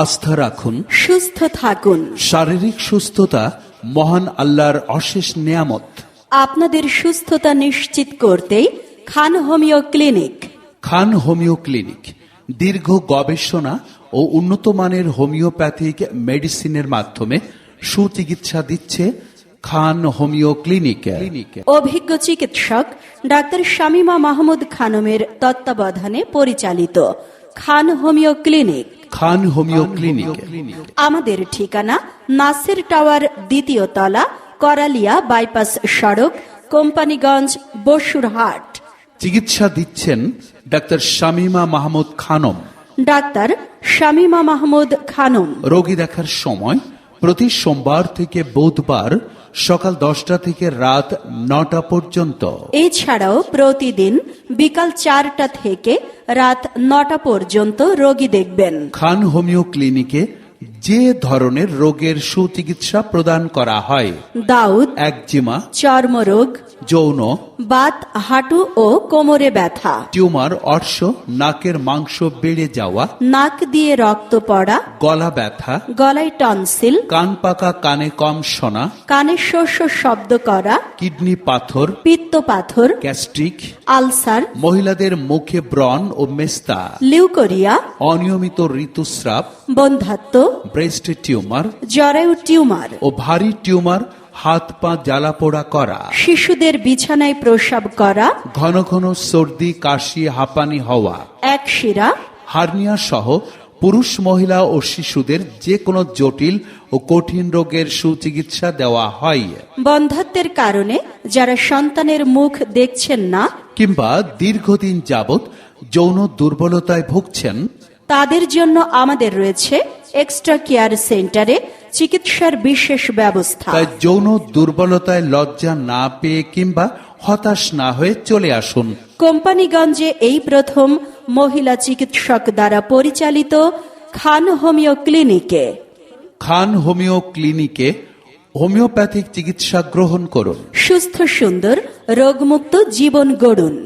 আস্থা রাখুন, সুস্থ থাকুন। শারীরিক সুস্থতা মহান আল্লাহর অশেষ নেয়ামত। আপনাদের সুস্থতা নিশ্চিত করতেই খান হোমিও ক্লিনিক। খান হোমিও ক্লিনিক দীর্ঘ গবেষণা ও উন্নত মানের হোমিওপ্যাথিক মেডিসিনের মাধ্যমে সুচিকিৎসা দিচ্ছে খান হোমিও ক্লিনিক। অভিজ্ঞ চিকিৎসক ডাক্তার শামীমা মাহমুদ খানমের তত্ত্বাবধানে পরিচালিত খান হোমিও ক্লিনিক। খান হোমিও ক্লিনিক আমাদের ঠিকানা নাসির টাওয়ার, 2য় তলা, করালিয়া বাইপাস সড়ক, কোম্পানিগঞ্জ, বসুরহাট। চিকিৎসা দিচ্ছেন ডাক্তার শামীমা মাহমুদ খানম। ডাক্তার শামীমা মাহমুদ খানম। রোগী দেখার সময় প্রতি সোমবার থেকে বুধবার সকাল 10টা থেকে রাত 9টা পর্যন্ত। এছাড়াও প্রতিদিন বিকাল 4টা থেকে রাত 9টা পর্যন্ত রোগী দেখবেন। খান হোমিও ক্লিনিকে যে ধরনের রোগের সুচিকিৎসা প্রদান করা হয়: দাউদ, একজিমা, চর্মরোগ, যৌন, বাত, হাঁটু ও কোমরে ব্যথা, টিউমার, অর্শ, নাকের মাংস বেড়ে যাওয়া, নাক দিয়ে রক্ত পড়া, গলা ব্যথা, গলায় টনসিল, কান পাকা, কানে কম শোনা, কানে শস্য শব্দ করা, কিডনি পাথর, পিত্ত পাথর, গ্যাস্ট্রিক, আলসার, মহিলাদের মুখে ব্রণ ও মেস্তা, লিউকোরিয়া, অনিয়মিত ঋতুস্রাব, বন্ধ্যাত্ব, ব্রেস্ট টিউমার জরায়ু টিউমার, ও ভারী টিউমার, হাত পা জ্বালাপোড়া করা, শিশুদের বিছানায় প্রস্রাব করা, ঘন ঘন সর্দি, কাশি, হাঁপানি হওয়া, একশিরা, হার্নিয়া সহ পুরুষ, মহিলা ও শিশুদের যে কোনো জটিল ও কঠিন রোগের সুচিকিৎসা দেওয়া হয়। বন্ধ্যাত্বের কারণে যারা সন্তানের মুখ দেখছেন না কিংবা দীর্ঘদিন যাবৎ যৌন দুর্বলতায় ভুগছেন, তাদের জন্য আমাদের রয়েছে এক্সট্রা কেয়ার সেন্টারে চিকিৎসার বিশেষ ব্যবস্থা। তাই যৌন দুর্বলতায় লজ্জা না পেয়ে কিংবা হতাশ না হয়ে চলে আসুন কোম্পানিগঞ্জে এই প্রথম মহিলা চিকিৎসক দ্বারা পরিচালিত খান হোমিও ক্লিনিকে। খান হোমিও ক্লিনিকে হোমিওপ্যাথিক চিকিৎসা গ্রহণ করুন। সুস্থ সুন্দর রোগমুক্ত জীবন গড়ুন।